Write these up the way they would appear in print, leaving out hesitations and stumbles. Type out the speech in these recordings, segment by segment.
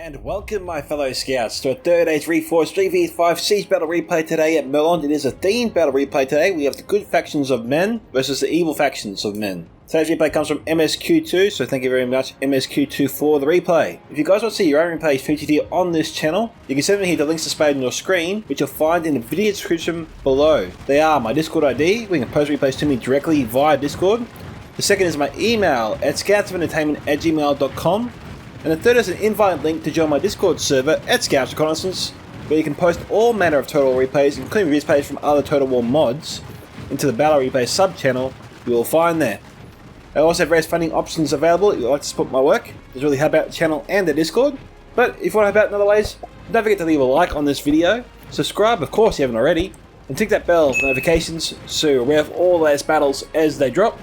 And welcome my fellow scouts to a third age Reforged 3v5 siege battle replay today at Merlon. It is a themed battle replay today. We have the good factions of men versus the evil factions of men. Today's replay comes from MSQ2, so thank you very much MSQ2 for the replay. If you guys want to see your own replays featured here on this channel, you can send me here the links displayed on your screen, which you'll find in the video description below. They are my Discord ID, where you can post replays to me directly via Discord. The second is my email at scoutsoфentertainment@gmail.com. And the third is an invite link to join my Discord server at Scouts Reconnaissance, where you can post all manner of Total War replays, including reviews plays from other Total War mods, into the Battle Replay sub-channel you will find there. I also have various funding options available if you'd like to support my work. There's really help out the channel and the Discord. But if you want to help out in other ways, don't forget to leave a like on this video, subscribe of course if you haven't already, and tick that bell for notifications so you're aware of all the latest battles as they drop.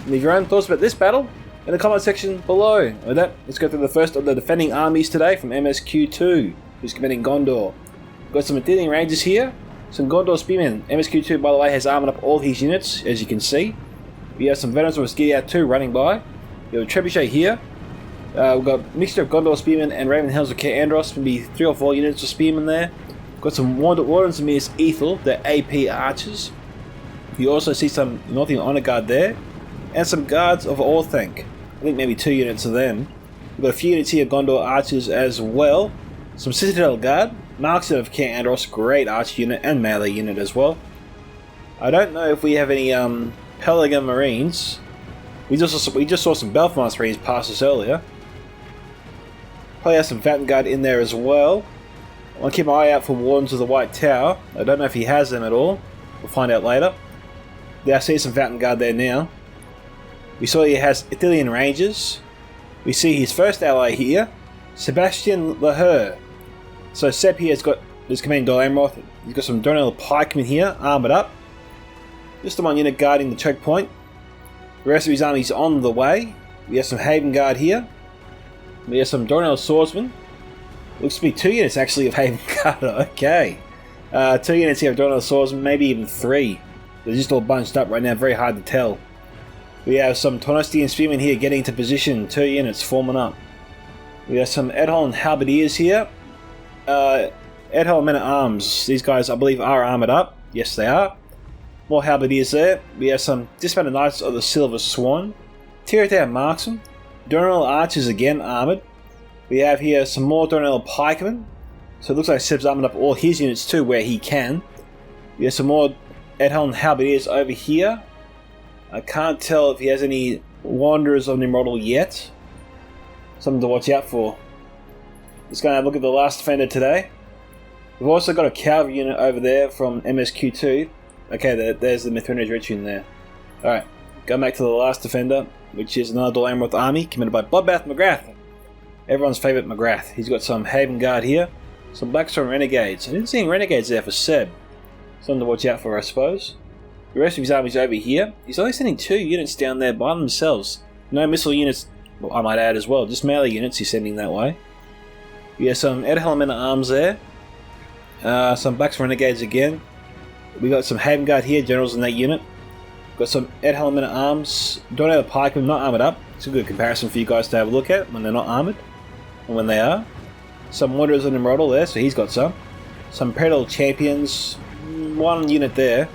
And leave your own thoughts about this battle in the comment section below. With that, let's go through the first of the defending armies today from MSQ2, who's commanding Gondor. We've got some Mithrandir Rangers here, some Gondor Spearmen. MSQ2, by the way, has armored up all his units, as you can see. We have some Veterans of Skiddy 2 running by. We have a Trebuchet here. We've got a mixture of Gondor Spearmen and Raven Hells of Andros, maybe 3 or 4 units of Spearmen there. We've got some Wardens of Mir's Ethel, the AP archers. You also see some Northern Honor Guard there, and some Guards of Orthanc. I think maybe 2 units of them. We've got a few units here, Gondor archers as well. Some Citadel Guard, Marks of Andros, great archer unit and melee unit as well. I don't know if we have any Pelican Marines. We just saw some Belfast Marines pass us earlier. Probably have some Fountain Guard in there as well. I want to keep my eye out for Wardens of the White Tower. I don't know if he has them at all. We'll find out later. Yeah, I see some Fountain Guard there now. We saw he has Ithilien Rangers. We see his first ally here, Sebastianlenherr. So Seb here has got his commanding Amroth. He's got some Dornell pikemen here, armoured up. Just the one unit guarding the choke point. The rest of his army is on the way. We have some Haven Guard here. We have some Dornell swordsmen. Looks to be 2 units actually of Haven Guard. Okay. 2 units here of Dornell swordsmen, maybe even 3. They're just all bunched up right now, very hard to tell. We have some Tornostian Spearmen here getting into position, 2 units forming up. We have some Edholm Halberdiers here. Edholm Men-at-Arms, these guys I believe are armoured up. Yes they are. More Halberdiers there. We have some Dismounted Knights of the Silver Swan. Tiritair Marksmen. Dornell Archers again armoured. We have here some more Dornell Pikemen. So it looks like Seb's armoured up all his units too where he can. We have some more Edholm Halberdiers over here. I can't tell if he has any Wanderers of Nimrodal yet. Something to watch out for. Just going to have a look at the last defender today. We've also got a cavalry unit over there from MSQ2. Okay, there's the Mithrandir Retinue there. Alright, going back to the last defender, which is another Dol Amroth army, commanded by Bloodbath Mcgrath. Everyone's favourite Mcgrath. He's got some Haven Guard here, some Blackstone Renegades. I didn't see any Renegades there for Seb. Something to watch out for, I suppose. The rest of his army's over here. He's only sending 2 units down there by themselves. No missile units, well, I might add as well. Just melee units he's sending that way. We have some Edhelm Men-at-Arms there. Some Blacks Renegades again. We got some Haven Guard here, generals in that unit. Got some Edhelm Men-at-Arms. Dornell Pikemen not armoured up. It's a good comparison for you guys to have a look at when they're not armoured. And when they are. Some Wanderers of Nimrodal there, so he's got some. Some Imperial Champions. 1 unit there.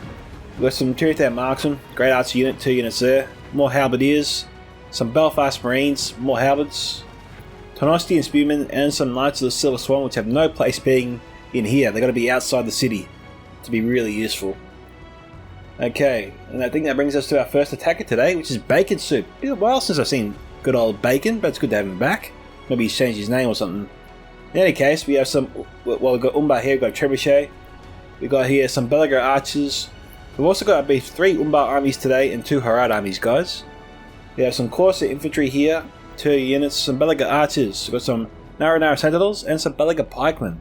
We've got some Tiritair Marksmen, great archer unit, 2 units there. More Halberdiers, some Belfast Marines, more Halberds, Tornostian Spearmen, and some Knights of the Silver Swan, which have no place being in here. They've got to be outside the city to be really useful. Okay, and I think that brings us to our first attacker today, which is Baconsoup. It's been a while since I've seen good old Bacon, but it's good to have him back. Maybe he's changed his name or something. In any case, we have some, well, we've got Umbar here, we've got Trebuchet. We've got here some Belagar archers. We've also got, I believe, 3 Umbar armies today and 2 Harad armies, guys. We have some Corsair infantry here, 2 units, some Belagar archers. We've got some Narrow Sentinels and some Belagar pikemen.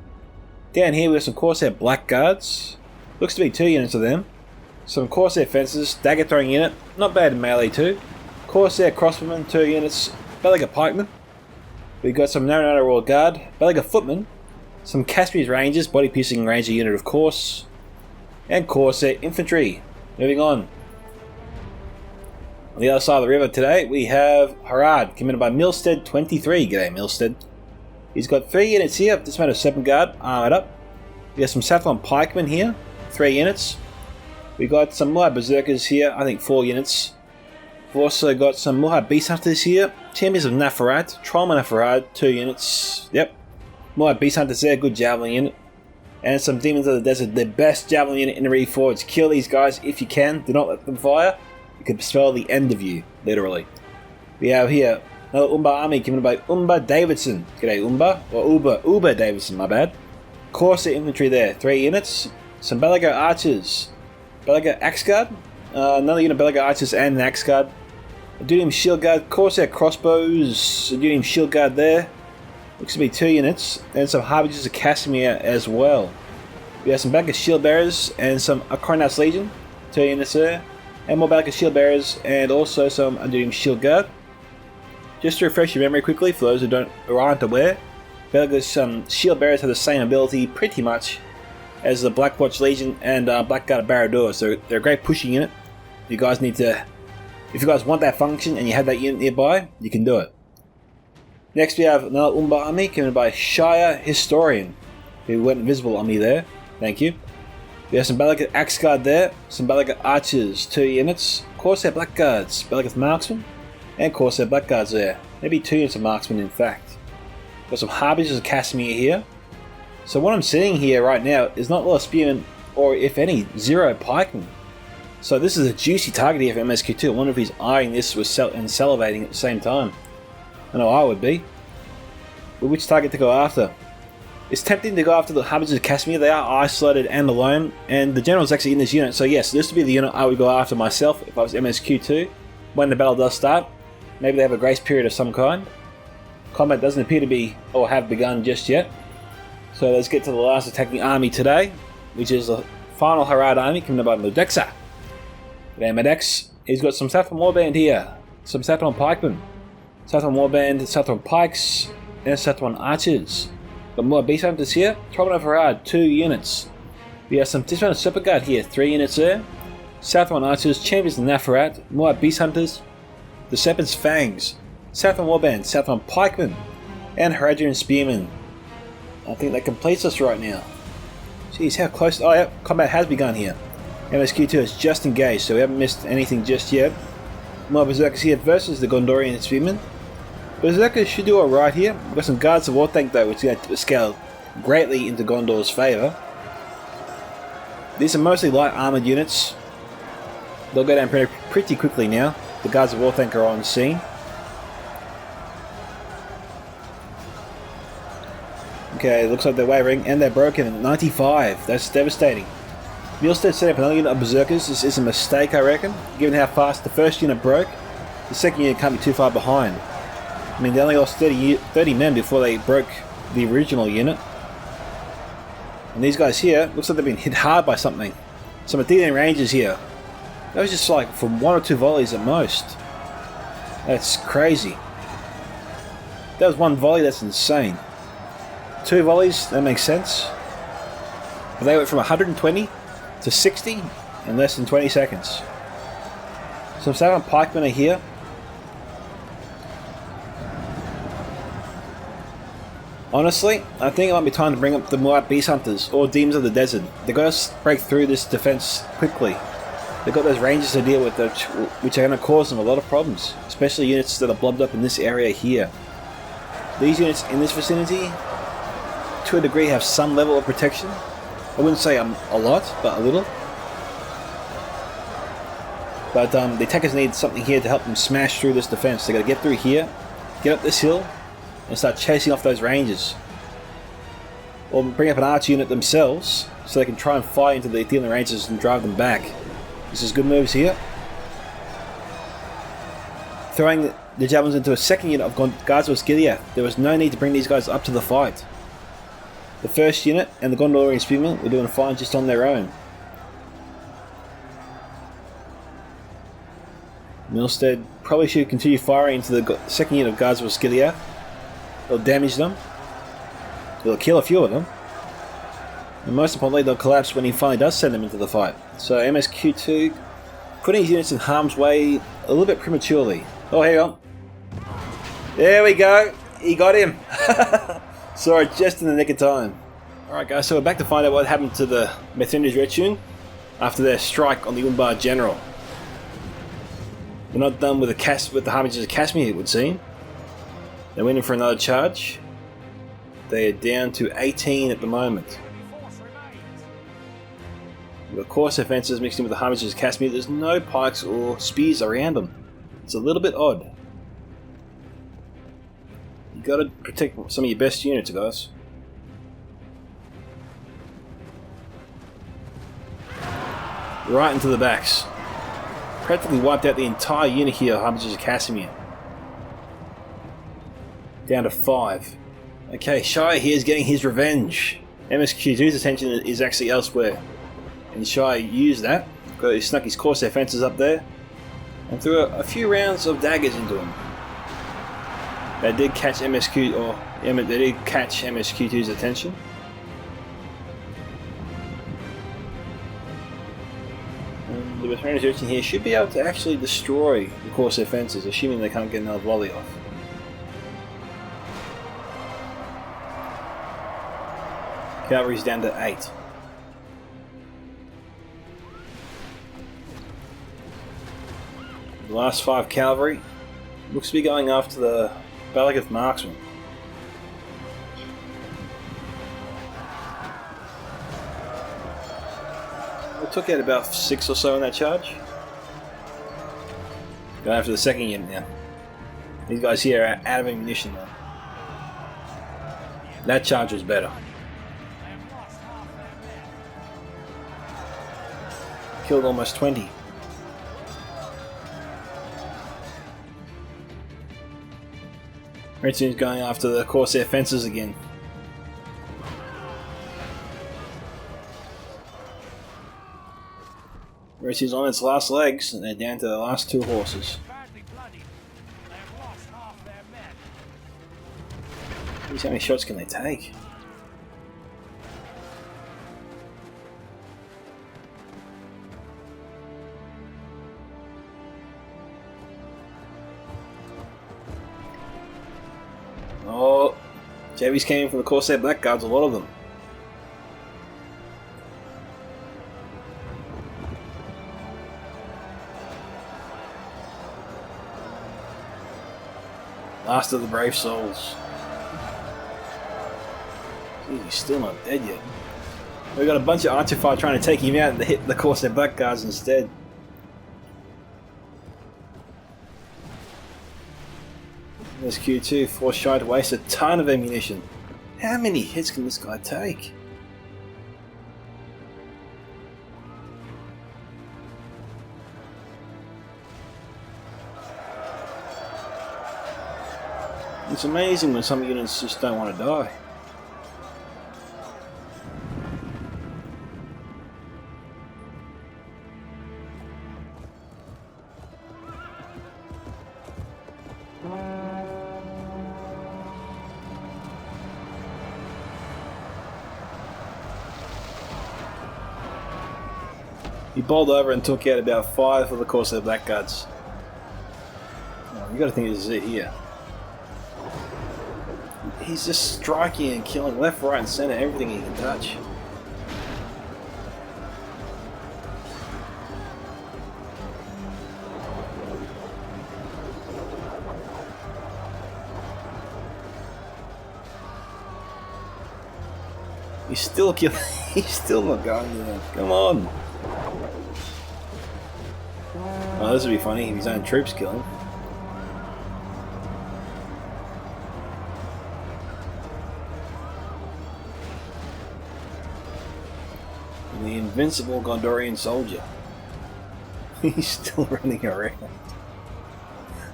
Down here we have some Corsair black guards. Looks to be 2 units of them. Some Corsair fencers, dagger throwing unit, not bad in melee too. Corsair crossbowmen, 2 units, Belagar pikemen. We've got some Narrow Royal Guard, Belagar footmen, some Caspian Rangers, body piercing ranger unit of course. And Corsair infantry. Moving on. On the other side of the river today, we have Harad, commanded by Milstead 23. G'day, Milstead. He's got 3 units here, this man of 7 guard, armoured up. We got some Saffron Pikemen here, 3 units. We got some more Berserkers here, I think 4 units. We've also got some more Beast Hunters here, Champions of Harad, Trollman of Harad, 2 units. Yep, more Beast Hunters there, good Javelin unit. And some Demons of the Desert, the best Javelin unit in the Reforged. Kill these guys if you can, do not let them fire. It could spell the end of you, literally. We have here another Umbar army given by Uberdavidson. G'day Umbar, or Uberdavidson, my bad. Corsair infantry there, 3 units. Some Belago archers. Belago Axe Guard. Another unit of Belago archers and an Axe Guard. Adudium Shield Guard, Corsair crossbows. Adudium Shield Guard there. Looks to be 2 units. And some Harbingers of Casimir as well. We have some Belago Shield Bearers and some Acornas Legion. 2 units there. And more Belago Shield Bearers and also some Adudium Shield Guard. Just to refresh your memory quickly for those who aren't aware, Belago's Shield Bearers have the same ability pretty much as the Blackwatch Legion and Blackguard of Barad-dûr, so they're a great pushing unit. You guys need to, if you guys want that function and you have that unit nearby, you can do it. Next we have another Umbar army commanded by Shire Historian, who went invisible on me there, thank you. We have some Belago Axe Guard there, some Belago Archers, 2 units, Corsair Blackguards, Belago Marksmen, and Corsair Blackguards there, maybe 2 units of Marksmen in fact. Got some Harbingers of Casimir here. So what I'm seeing here right now is not a lot of Spearmen, or if any, 0 Pikemen. So this is a juicy target here for MSQ2. I wonder if he's eyeing this and salivating at the same time. I know I would be. But which target to go after? It's tempting to go after the Harbingers of Casimir. They are isolated and alone, and the general's actually in this unit. So yes, this would be the unit I would go after myself if I was MSQ2. When the battle does start, maybe they have a grace period of some kind. Combat doesn't appear to be or have begun just yet. So let's get to the last attacking army today, which is the final Harad army coming by Modexa. G'day Modex. He's got some Saffron Warband here, some Saffron Pikemen, Saffron Warband, Saffron Pikes, and Saffron Archers. Got more Beast Hunters here, Trollman of Harad, 2 units. We have some Dismounted Super Guard here, 3 units there. Saffron Archers, Champions of Harad, more Beast Hunters, the Serpent's Fangs, Saffron Warband, Saffron Pikemen, and Haradrian Spearmen. I think that completes us right now. Jeez, how close. Oh, yep, combat has begun here. MSQ2 is just engaged, so we haven't missed anything just yet. More Berserkers here versus the Gondorian Spearmen. Berserkers should do alright here. We've got some Guards of War Tank though, which is going to scale greatly into Gondor's favour. These are mostly light armoured units. They'll go down pretty quickly now. The Guards of War Tank are on the scene. Okay, looks like they're wavering and they're broken at 95. That's devastating. Milstead set up another unit of Berserkers. This is a mistake, I reckon. Given how fast the first unit broke, the second unit can't be too far behind. I mean, they only lost 30 men before they broke the original unit. And these guys here, looks like they've been hit hard by something. Some Athenian Rangers here. That was just like from 1 or 2 volleys at most. That's crazy. That was 1 volley, that's insane. 2 volleys, that makes sense. But they went from 120 to 60 in less than 20 seconds. Some Saffron Pikemen are here. Honestly, I think it might be time to bring up the Moab Beast Hunters or Demons of the Desert. They've got to break through this defense quickly. They've got those rangers to deal with, which are going to cause them a lot of problems, especially units that are blobbed up in this area here. These units in this vicinity, to a degree, have some level of protection. I wouldn't say a lot, but a little. But the attackers need something here to help them smash through this defense. They've got to get through here, get up this hill, and start chasing off those rangers. Or bring up an archer unit themselves, so they can try and fire into the Athenian Rangers and drive them back. This is good moves here. Throwing the javelins into a second unit of Guards of Osgiliath. There was no need to bring these guys up to the fight. The first unit and the Gondorian Spearmen were doing fine just on their own. Milstead probably should continue firing into the second unit of Guards of Osgiliath. It'll damage them. It'll kill a few of them. And most importantly, they'll collapse when he finally does send them into the fight. So MSQ2 putting his units in harm's way a little bit prematurely. Oh, hang on. There we go. He got him. Saw it just in the nick of time. Alright guys, so we're back to find out what happened to the Mithrandir's Retinue after their strike on the Umbar general. They're not done with the Harbinger of Casmir, it would seem. They're waiting for another charge. They are down to 18 at the moment. We've got coarse fences mixed in with the Harbinger of Casmir. There's no pikes or spears around them. It's a little bit odd. You gotta protect some of your best units, guys. Right into the backs. Practically wiped out the entire unit here, Harbinger of Casmir. Down to 5. Okay, Shire here is getting his revenge. MSQ2's attention is actually elsewhere. And Shire used that. He snuck his Corsair fences up there. And threw a few rounds of daggers into him. They did catch MSQ2's attention. The Mithrandir's Retinue here should be able to actually destroy the Corsair fences, assuming they can't get another volley off. Cavalry's down to 8. The last 5 cavalry looks to be going after the Baconsoup marksman. We took out about 6 or so in that charge. Going after the second unit now. These guys here are out of ammunition now. That charge was better. Killed almost 20. Retinue's going after the Corsair fences again. Retinue's on its last legs, and they're down to the last 2 horses. How many shots can they take? Oh, JV's came in from the Corsair Blackguards, a lot of them. Last of the brave souls. Jeez, he's still not dead yet. We've got a bunch of archer fire trying to take him out and they hit the Corsair Blackguards instead. There's Q2, forced Shy to waste a ton of ammunition. How many hits can this guy take? It's amazing when some units just don't want to die. He bowled over and took out about 5 of the Corsair Blackguards. Oh, you got to think this is it here. He's just striking and killing left, right, and centre, everything he can touch. He's still killing. He's still not going there. Come on. Oh, this would be funny if his own troops kill him. The invincible Gondorian soldier. He's still running around.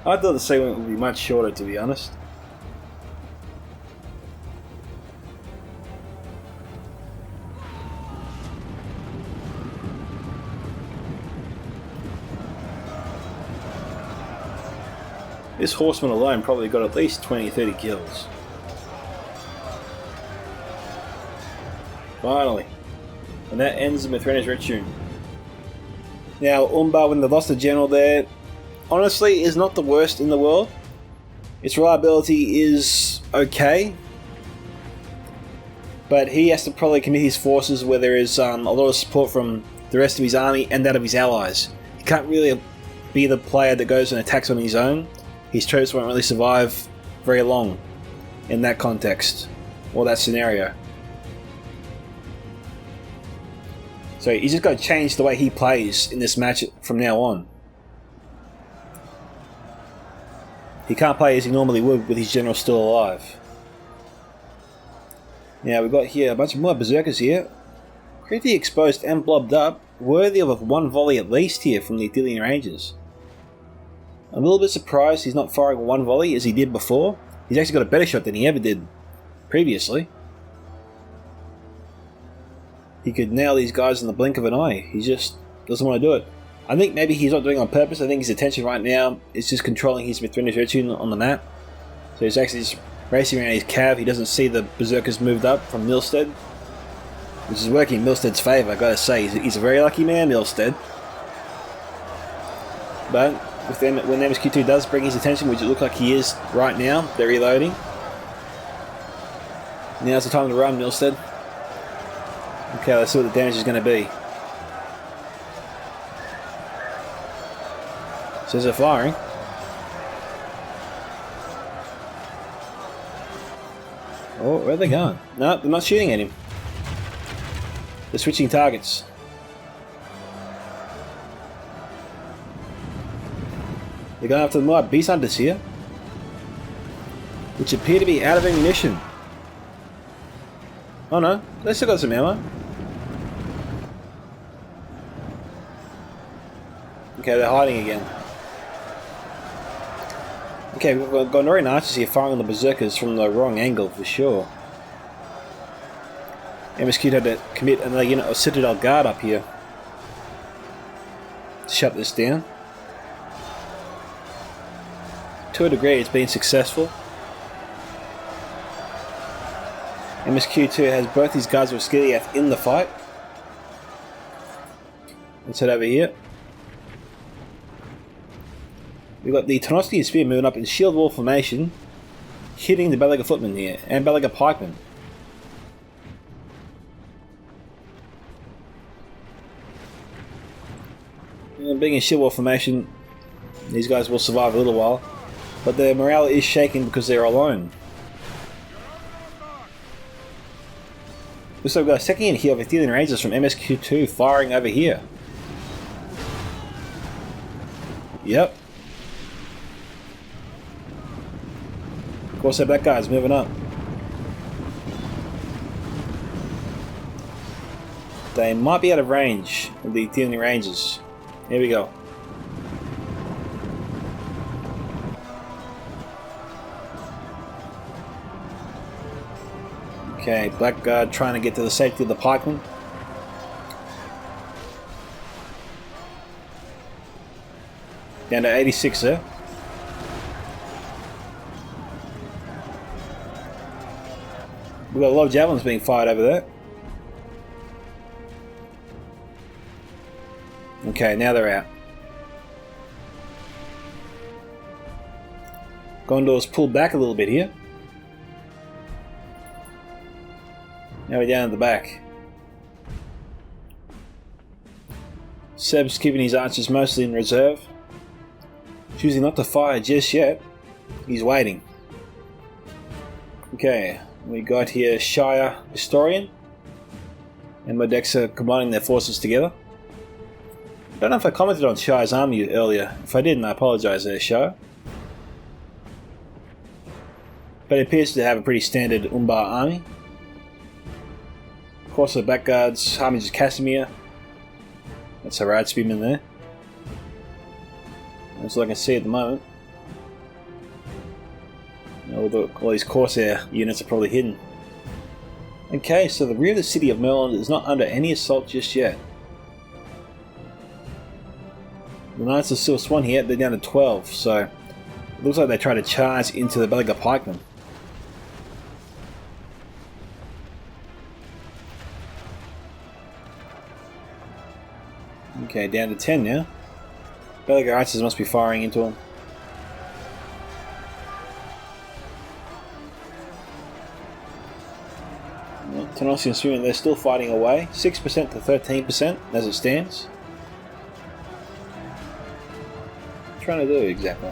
I thought the segment would be much shorter, to be honest. This horseman alone probably got at least 20-30 kills. Finally. And that ends the Mithrandir's Retinue. Now, Umbar, when they lost the general there, honestly is not the worst in the world. Its reliability is okay. But he has to probably commit his forces where there is a lot of support from the rest of his army and that of his allies. He can't really be the player that goes and attacks on his own. His troops won't really survive very long in that context or that scenario. So he's just got to change the way he plays in this match from now on. He can't play as he normally would with his general still alive. Now we've got here a bunch of more berserkers here. Pretty exposed and blobbed up, worthy of one volley at least here from the Athenian Rangers. I'm a little bit surprised he's not firing one volley as he did before. He's actually got a better shot than he ever did previously. He could nail these guys in the blink of an eye. He just doesn't want to do it. I think maybe he's not doing it on purpose. I think his attention right now is just controlling his Mithrandir territory on the map. So he's actually just racing around his cav. He doesn't see the berserkers moved up from Milstead, which is working in Milstead's favour, I've got to say. He's a very lucky man, Milstead. But with them, when MSQ2 does bring his attention, which it looks like he is right now, they're reloading. Now's the time to run, Milstead. Okay, let's see what the damage is going to be. Says they're firing. Oh, where are they going? No, they're not shooting at him. They're switching targets. They're going after the more beast hunters here, which appear to be out of ammunition. Oh no, they still got some ammo. Okay, they're hiding again. Okay, we've got Gondorian archers here firing on the berserkers from the wrong angle for sure. MSQ had to commit another unit of Citadel Guard up here to shut this down. To a degree, it's been successful. MSQ2 has both his guards with Skiliath in the fight. Let's head over here. We've got the Tenosian Spear moving up in shield wall formation, hitting the Belaga footmen here, and Belaga pikemen. And being in shield wall formation, these guys will survive a little while, but their morale is shaken because they're alone. So we've got a second unit here of Athenian Rangers from MSQ2 firing over here. Yep. Of course, that guy's moving up. They might be out of range of the Athenian Rangers. Here we go. Okay, Blackguard trying to get to the safety of the pikemen. Down to 86 there. We've got a lot of javelins being fired over there. Okay, now they're out. Gondor's pulled back a little bit here. Now we're down at the back. Seb's keeping his archers mostly in reserve. Choosing not to fire just yet. He's waiting. Okay, we got here Shire Historian and Modexa combining their forces together. I don't know if I commented on Shire's army earlier. If I didn't, I apologise there, Shire. But it appears to have a pretty standard Umbar army. Of course, the backguards, Harmage is Casimir. That's Harad spearman there. That's all I can see at the moment. All these Corsair units are probably hidden. Okay, so the rear of the city of Merlin is not under any assault just yet. The Knights of Silver Swan here, they're down to 12, so it looks like they try to charge into the Belaga pikemen. Okay, down to 10 now. Belaga archers must be firing into them. So honestly assuming they're still fighting away. 6% to 13% as it stands. What are you trying to do exactly?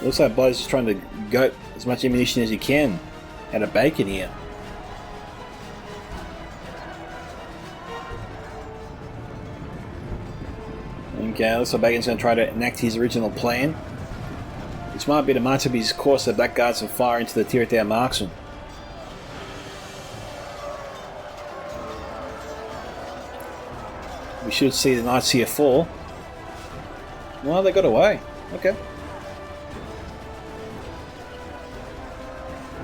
Looks like Blood's just trying to goat as much ammunition as he can out of Bacon here. Okay, looks like Bacon's going to try to enact his original plan, which might be to march up his course of blackguards and fire into the Tirithar marksman. We should see the knights here fall. Well, they got away. Okay.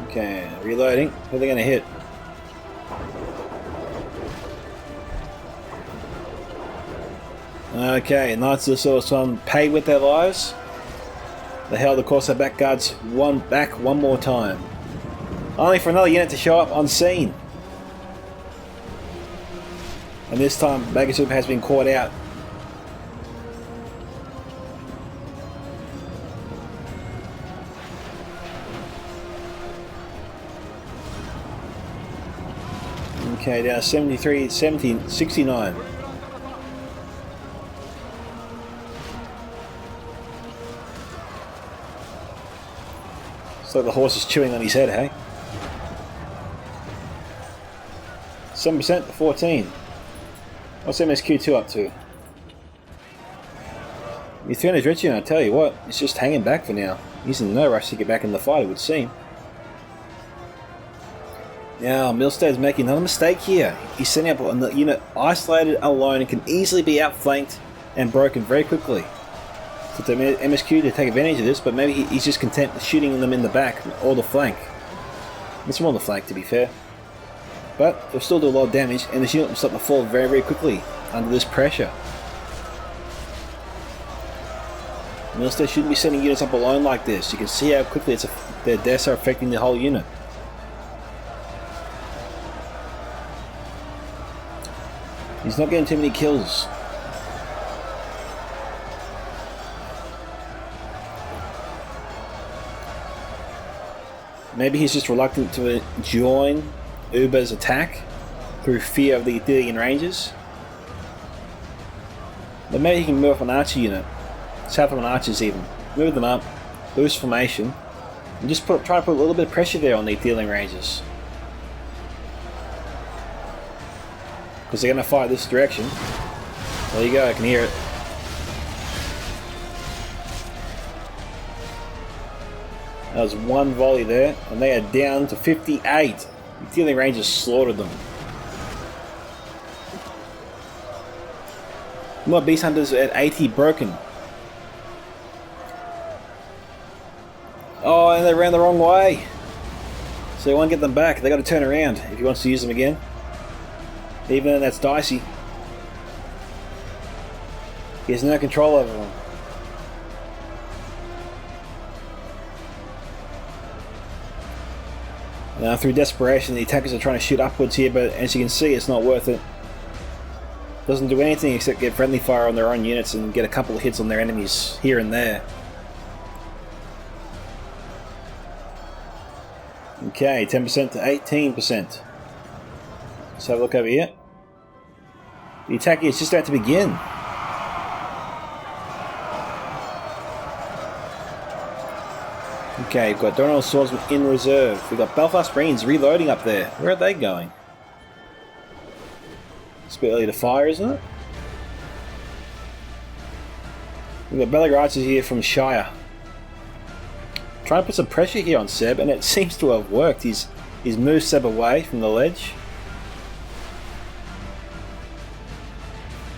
Okay, reloading. Who are they going to hit? Okay, Knights of the Silver Swan pay with their lives. They held the Corsair backguards back one more time. Only for another unit to show up unseen. And this time Baconsoup has been caught out. Okay, down 73, 70, 69. So the horse is chewing on his head, hey? 7% to 14. What's MSQ2 up to? Mithrandir's Retinue, I tell you what, it's just hanging back for now. He's in no rush to get back in the fight, it would seem. Now, Milstead's making another mistake here. He's setting up a unit isolated, alone, and can easily be outflanked and broken very quickly. So to MSQ to take advantage of this, but maybe he's just content with shooting them in the back or the flank. It's more the flank, to be fair. But they'll still do a lot of damage, and this unit will start to fall very, very quickly under this pressure. Milstead shouldn't be sending units up alone like this. You can see how quickly their deaths are affecting the whole unit. He's not getting too many kills. Maybe he's just reluctant to join Uber's attack through fear of the Athenian Rangers. But maybe he can move up an archer unit, south of an archers even. Move them up, boost formation, and just try to put a little bit of pressure there on the Athenian Rangers. Because they're going to fight this direction. There you go, I can hear it. That was one volley there, and they are down to 58. The Athenian Rangers slaughtered them. More Beast Hunters at 80 broken. Oh, and they ran the wrong way. So he won't get them back. They got to turn around if he wants to use them again. Even though that's dicey. He has no control over them. Now through desperation the attackers are trying to shoot upwards here, but as you can see it's not worth it. Doesn't do anything except get friendly fire on their own units and get a couple of hits on their enemies here and there. Okay, 10% to 18%. Let's have a look over here. The attack is just about to begin. Okay, we've got Donald Swordsman in reserve. We've got Belfast Marines reloading up there. Where are they going? It's a bit early to fire, isn't it? We've got Belag Archers here from Shire. Trying to put some pressure here on Seb, and it seems to have worked. He's moved Seb away from the ledge.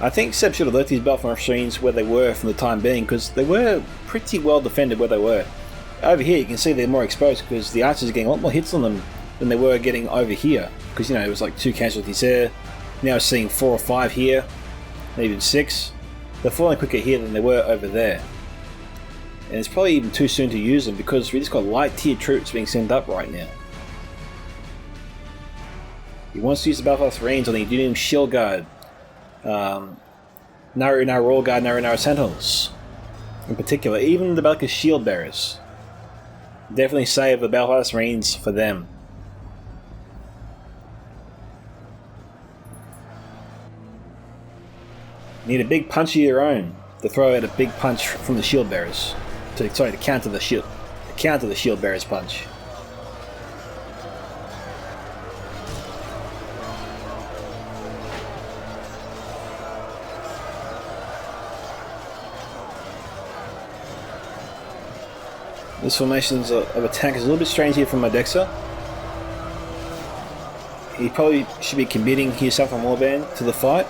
I think Seb should have left his Belfast Marines where they were for the time being, because they were pretty well defended where they were. Over here you can see they're more exposed because the archers are getting a lot more hits on them than they were getting over here. Because, you know, it was like 2 casualties there. Now we're seeing 4 or 5 here, maybe 6. They're falling quicker here than they were over there. And it's probably even too soon to use them because we just got light tier troops being sent up right now. He wants to use the Belfast Marines on the Udinium Shield Guard, Naru Royal Guard, Naru Sentinels in particular, even the Belka Shield Bearers. Definitely save the Belfast Marines for them. Need a big punch of your own to throw out a big punch from the shield bearers. To counter the shield bearers punch. This formation of attack is a little bit strange here from Modexa. He probably should be committing himself on Warband to the fight.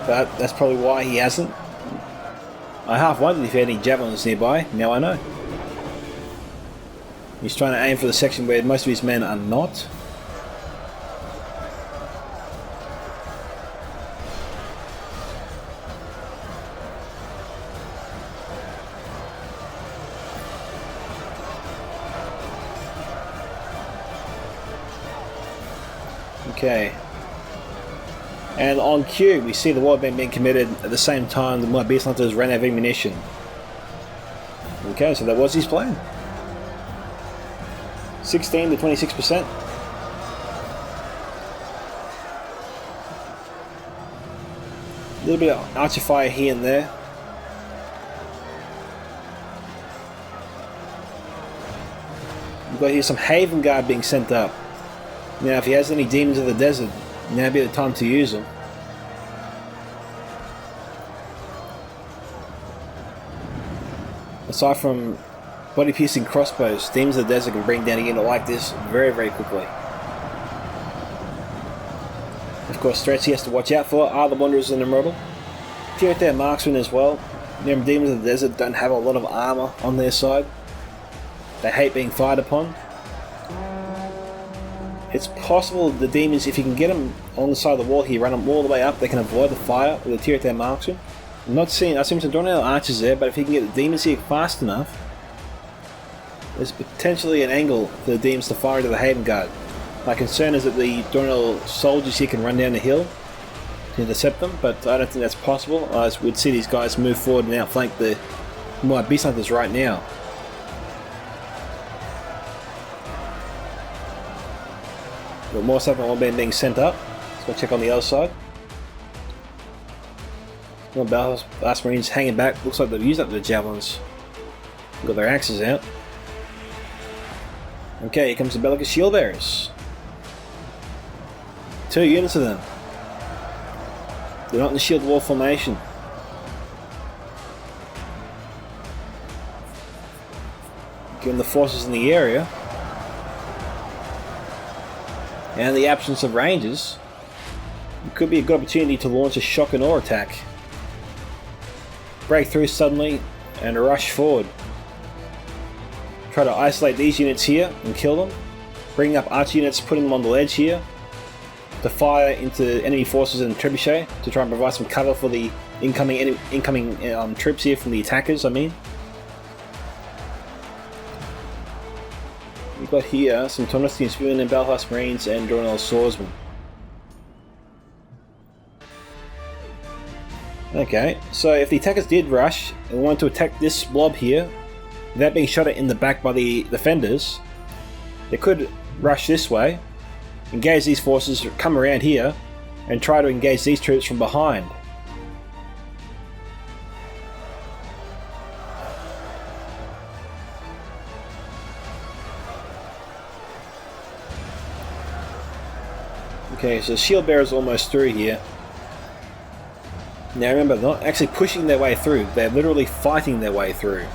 But that's probably why he hasn't. I half wondered if he had any javelins nearby. Now I know. He's trying to aim for the section where most of his men are not. Okay. And on cue, we see the warband being committed at the same time that my beast hunters ran out of ammunition. Okay, so that was his plan. 16 to 26%. A little bit of archer fire here and there. We've got here some Haven Guard being sent up. Now, if he has any demons of the desert, now would be the time to use them. Aside from body-piercing crossbows, demons of the desert can bring down a unit like this very, very quickly. Of course, threats he has to watch out for are the Wanderers and the Emerald. Few their marksmen as well. Remember, demons of the desert don't have a lot of armour on their side. They hate being fired upon. It's possible the demons, if you can get them on the side of the wall here, run them all the way up, they can avoid the fire with a tier at their marksman. I'm not seeing, I see some Dornell archers there, but if you can get the demons here fast enough, there's potentially an angle for the demons to fire into the Haven Guard. My concern is that the Dornell soldiers here can run down the hill to intercept them, but I don't think that's possible. I would see these guys move forward and outflank the my beast hunters right now. Got more stuff on one band being sent up. Let's go check on the other side. More Belfast Marines hanging back. Looks like they've used up their javelins. Got their axes out. Okay, here comes the Bellicus Shield Bearers. 2 units of them. They're not in the shield wall formation. Given the forces in the area and the absence of ranges, it could be a good opportunity to launch a shock and awe attack. Break through suddenly and rush forward. Try to isolate these units here and kill them. Bring up archer units, putting them on the ledge here to fire into enemy forces and trebuchet to try and provide some cover for the incoming troops here from the attackers, I mean. We've got here some Tornestian Spearmen and Belfast Marines and Dornell Swordsmen. Okay, so if the attackers did rush and wanted to attack this blob here, without being shot at in the back by the defenders, they could rush this way, engage these forces, come around here, and try to engage these troops from behind. Okay, so Shield Bearer's almost through here. Now remember, they're not actually pushing their way through, they're literally fighting their way through.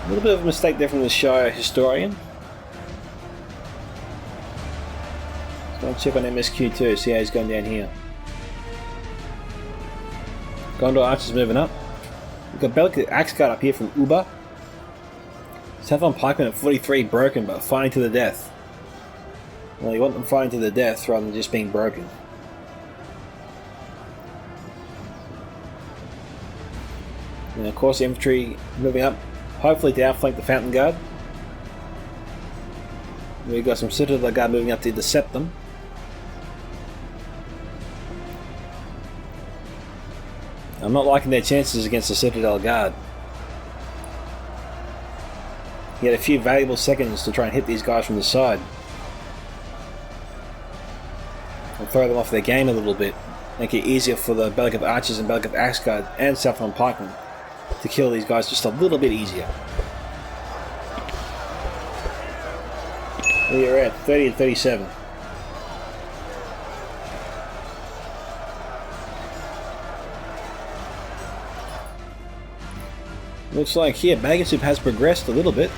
A little bit of a mistake there from the Shire Historian. Let's go and check on MSQ2, see how he's going down here. Gondor Archer's moving up. We've got Bellicus Axe Guard up here from Umbar. Southern Pikemen at 43 broken, but fighting to the death. Well, you want them fighting to the death rather than just being broken. And of course, the infantry moving up, hopefully to outflank the Fountain Guard. We've got some Citadel Guard moving up to intercept them. I'm not liking their chances against the Citadel Guard. He had a few valuable seconds to try and hit these guys from the side. And throw them off their game a little bit. Make it easier for the Belgic Archers and Belgic Axe Guard and Southron Pikemen to kill these guys just a little bit easier. We are at 30 and 37. Looks like here Baconsoup has progressed a little bit.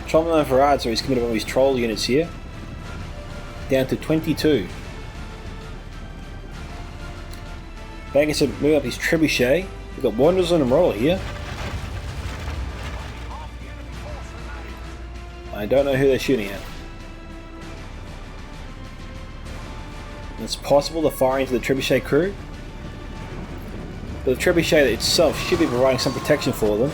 Trouble on Harad, so he's committed one of his troll units here. Down to 22. Baconsoup moving up his trebuchet. We've got Wanderers on a roll here. I don't know who they're shooting at. It's possible they're firing into the trebuchet crew. But the trebuchet itself should be providing some protection for them.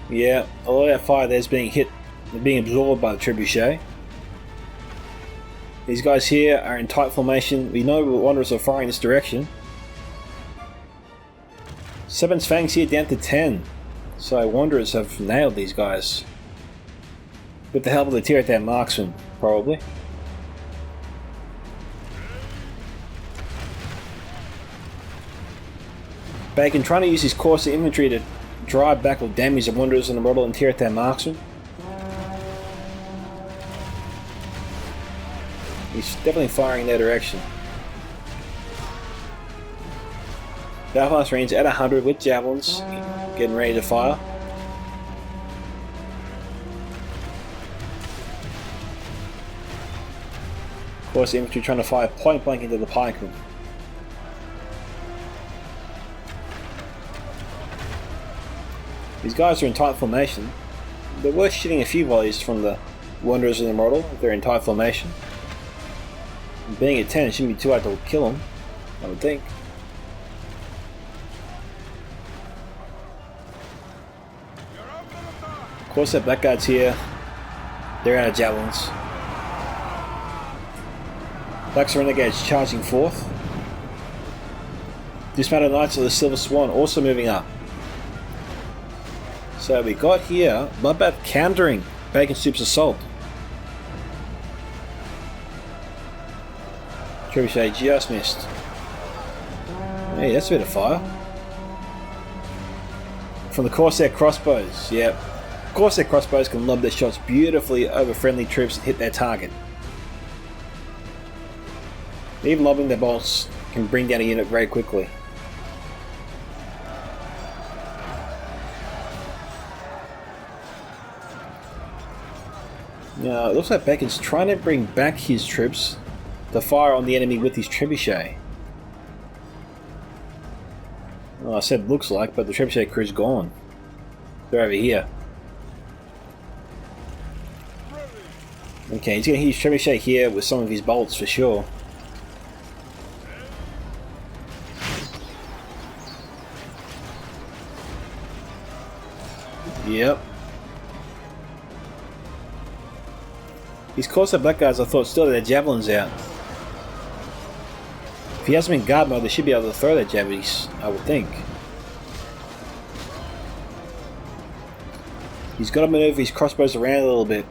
Yeah, a lot of that fire there's being hit, being absorbed by the trebuchet. These guys here are in tight formation. We know Wanderers are firing this direction. Seven's Fangs here down to 10. So Wanderers have nailed these guys. With the help of the Tier-8 marksman, probably. Bacon trying to use his courser infantry to drive back or damage the Wanderers and the Model and Tier-8 marksman. He's definitely firing in their direction. Belfast range at 100 with javelins, getting ready to fire. Of course, the infantry trying to fire point blank into the pikemen. These guys are in tight formation. They're worth shooting a few volleys from the Wanderers in the model if they're in tight formation. And being at 10, it shouldn't be too hard to kill them, I would think. Of course, that Blackguard's here. They're out of javelins. Black's Renegades charging forth. Dismounted Knights of the Silver Swan also moving up. So we got here Bloodbath countering Baconsoup's assault. Trebuchet just missed. Hey, that's a bit of fire. From the Corsair crossbows, yep. Corsair crossbows can lob their shots beautifully over friendly troops and hit their target. Even lobbing their bolts can bring down a unit very quickly. Now, it looks like Bacon's trying to bring back his troops to fire on the enemy with his trebuchet. Well, I said looks like, but the trebuchet crew's gone. They're over here. Okay, he's going to use trebuchet here with some of his bolts for sure. Yep. These Corsair Blackguards, I thought, still had their javelins out. If he has them in guard mode, they should be able to throw their javelins, I would think. He's got to maneuver his crossbows around a little bit.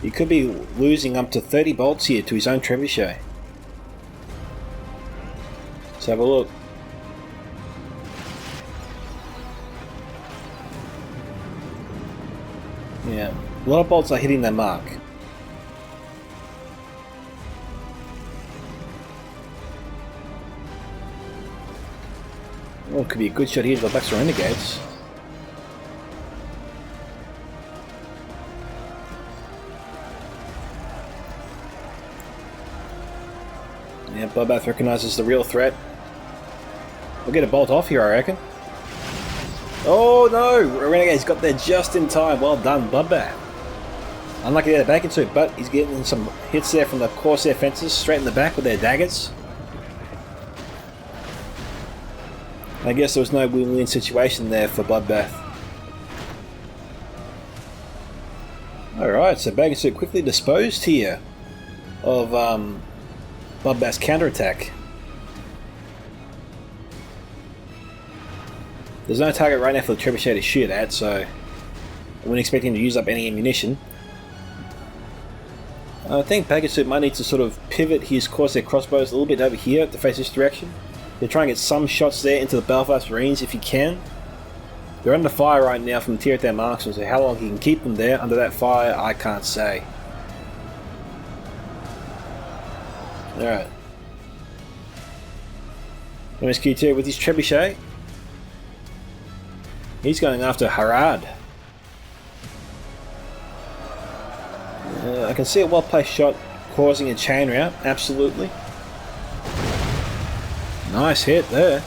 He could be losing up to 30 bolts here to his own trebuchet. Let's have a look. Yeah, a lot of bolts are hitting their mark. Oh, it could be a good shot here to the Black Renegades. Yeah, Bloodbath recognises the real threat. We'll get a bolt off here, I reckon. Oh no! Renegade's got there just in time. Well done, Bloodbath. Unlucky there, Baconsoup, but he's getting some hits there from the Corsair fences straight in the back with their daggers. I guess there was no win-win situation there for Bloodbath. Alright, so Baconsoup quickly disposed here of Bloodbath's counterattack. There's no target right now for the trebuchet to shoot at, so I wouldn't expect him to use up any ammunition. I think Baconsoup might need to sort of pivot his Corsair crossbows a little bit over here to face this direction. They're trying to get some shots there into the Belfast Marines if he can. They're under fire right now from the tier at their marksmen, so how long he can keep them there under that fire, I can't say. Alright. MSQ2 with his trebuchet. He's going after Harad. I can see a well-placed shot causing a chain rout, absolutely. Nice hit there.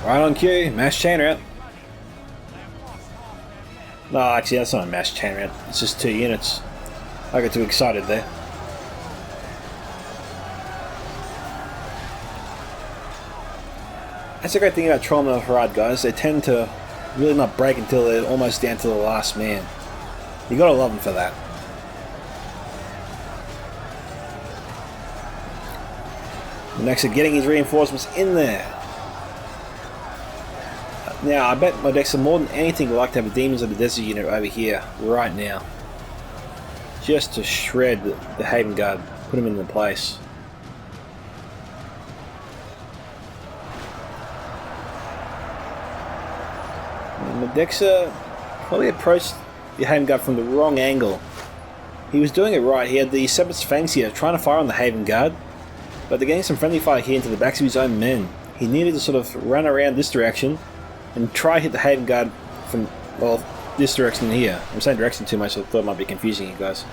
Right on cue, mass chain rout. No, actually that's not a mass chain rout, it's just 2 units. I got too excited there. That's the great thing about Trollman and Harad, guys. They tend to really not break until they're almost down to the last man. You gotta love them for that. Modexa getting his reinforcements in there. Now, I bet Modexa more than anything would like to have a Demons of the Desert unit over here right now. Just to shred the Haven Guard, put them in the place. Modexa probably approached the Haven Guard from the wrong angle. He was doing it right. He had the Sebastianlenherr Fangs here trying to fire on the Haven Guard, but they're getting some friendly fire here into the backs of his own men. He needed to sort of run around this direction and try to hit the Haven Guard from, well, this direction here. I'm saying direction too much, so I thought it might be confusing you guys.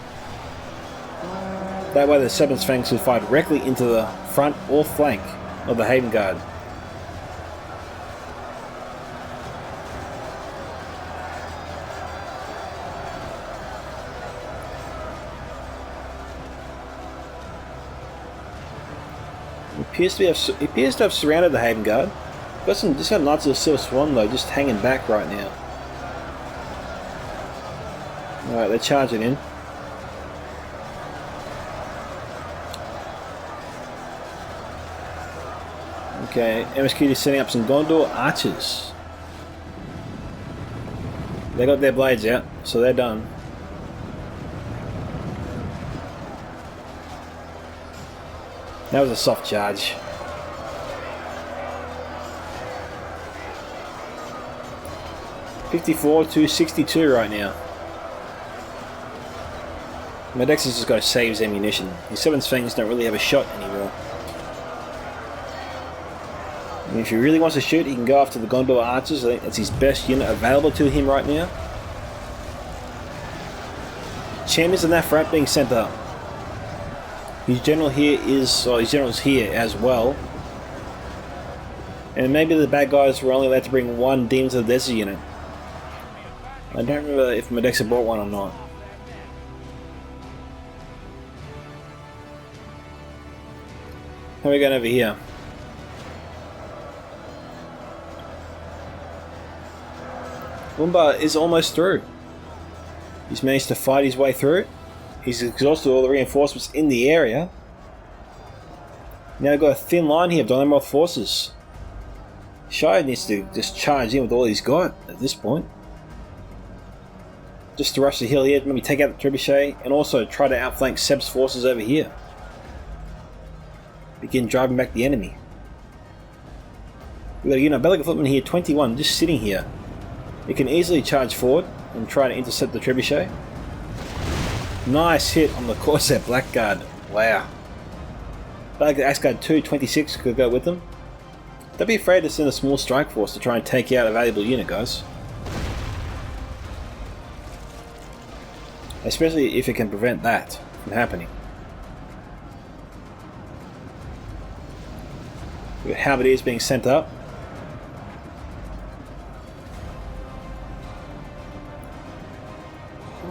That way the Sebastianlenherr Fangs would fire directly into the front or flank of the Haven Guard. He appears to have surrounded the Haven Guard. Just got Knights of the Silver Swan though, just hanging back right now. Alright, they're charging in. Okay, MSQ is setting up some Gondor archers. They got their blades out, so they're done. That was a soft charge. $54 to $62 right now. Modexa's just got to save his ammunition. His Seven Fangs don't really have a shot anymore. And if he really wants to shoot, he can go after the Gondor archers. I think that's his best unit available to him right now. Champions in that front being sent up. His general here is, or his general's here as well. And maybe the bad guys were only allowed to bring one Demons of the Desert unit. I don't remember if Modexa brought one or not. How are we going over here? Umbar is almost through. He's managed to fight his way through. He's exhausted all the reinforcements in the area. Now we've got a thin line here of Amroth forces. Shire needs to just charge in with all he's got at this point. Just to rush the hill here, maybe take out the trebuchet and also try to outflank Seb's forces over here. Begin driving back the enemy. We've got a unit of Belgian footmen here, 21, just sitting here. It can easily charge forward and try to intercept the trebuchet. Nice hit on the Corsair Blackguard. Wow. Like the Axe Guard 2, 26 could go with them. Don't be afraid to send a small strike force to try and take out a valuable unit, guys. Especially if it can prevent that from happening. We've got Halberdiers being sent up.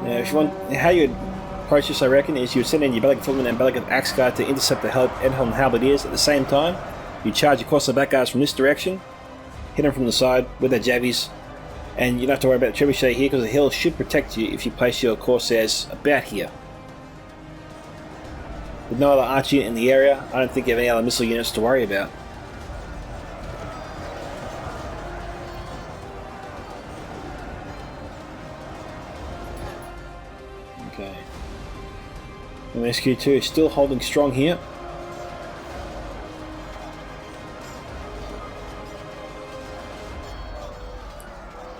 Now, if you want, how you'd approach this, I reckon, is you'd send in your Belic Footman and Belic Axe Guard to intercept the Edhelm Halberdiers at the same time. You charge across the back guards from this direction, hit them from the side with their jabbies, and you don't have to worry about the trebuchet here because the hill should protect you if you place your Corsairs about here. With no other arch unit in the area, I don't think you have any other missile units to worry about. Okay. MSQ2 is still holding strong here.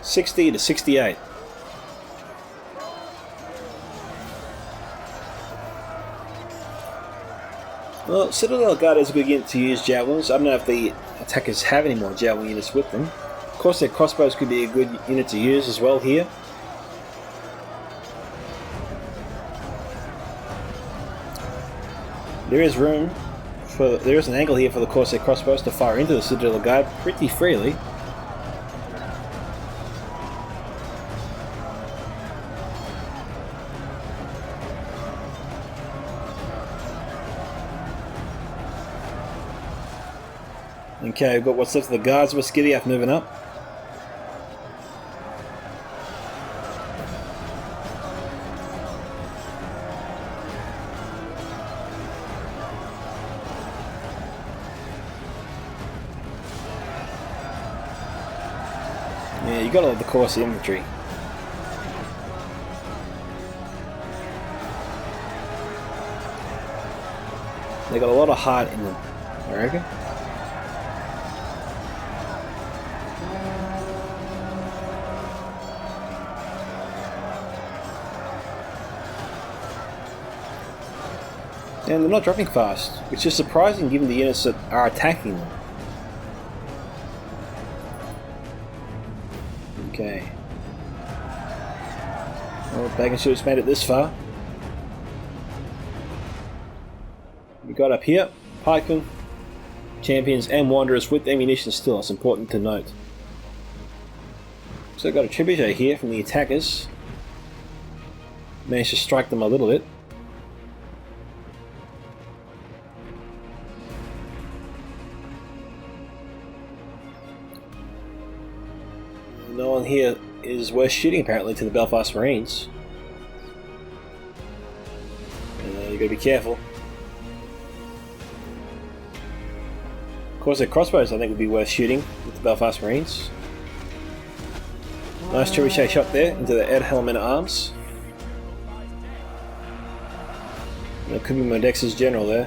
$60 to $68. Well, Citadel Guard is a good unit to use javelins. I don't know if the attackers have any more javelin units with them. Of course, their crossbows could be a good unit to use as well here. There is room for, there is an angle here for the Corsair crossbows to fire into the Citadel Guard pretty freely. Okay, we've got what's left of the guards with Skiddy moving up. Yeah, you gotta love the course infantry. They got a lot of heart in them, I reckon. And they're not dropping fast, which is surprising given the units that are attacking them. Okay. Well, Baconsoup's made it this far. We got up here, pikemen, champions and wanderers with ammunition still, it's important to note. So got a trebuchet here from the attackers. Managed to strike them a little bit. No one here is worth shooting apparently to the Belfast Marines. You gotta be careful. Of course, their crossbows I think would be worth shooting with the Belfast Marines. Nice trebuchet shot there into the Edhelm men at arms. That could be Modexa's general there.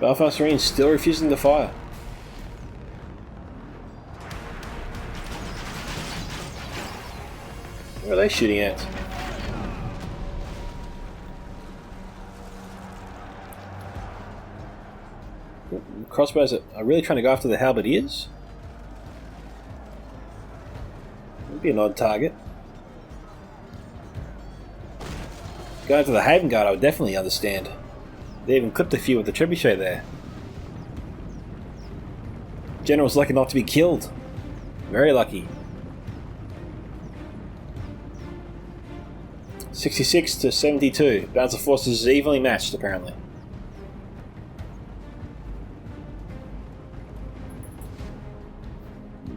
Belfast Marines still refusing to fire. Where are they shooting at? Crossbows are really trying to go after the halberdiers? Would be an odd target. Going after the Haven Guard I would definitely understand. They even clipped a few with the trebuchet there. General's lucky not to be killed. Very lucky. 66 to 72. Balance of forces is evenly matched apparently.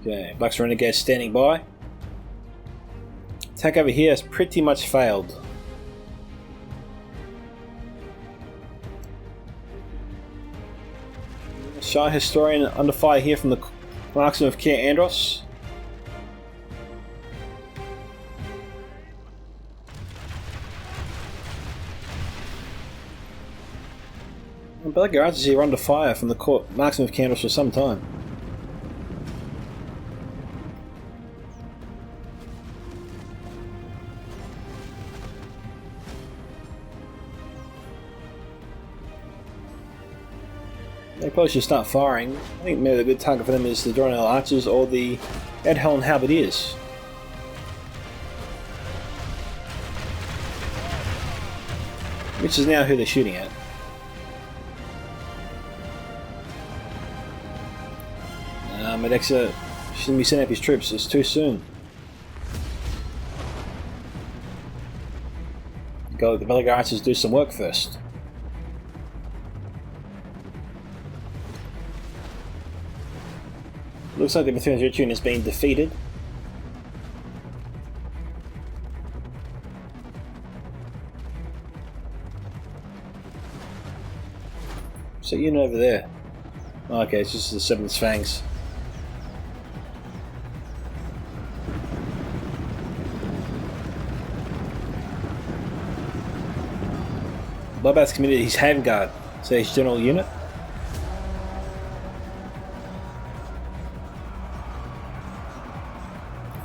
Okay, Bucks Renegades standing by. Attack over here has pretty much failed. Shy Historian under fire here from the Marksman of Care Andros. And Belagar Archers here under fire from the Marksman of Care Andros for some time. They probably should start firing. I think maybe a good target for them is the Dornell Archers or the Edhelm Halberdiers. Which is now who they're shooting at. Modexa shouldn't be sending up his troops, it's too soon. Go let the Belgar archers do some work first. Looks like the Mithrandir has been defeated. So unit over there. Oh, okay, it's just the 7th Fangs. Bloodbath's committed his Haven Guard, so his general unit.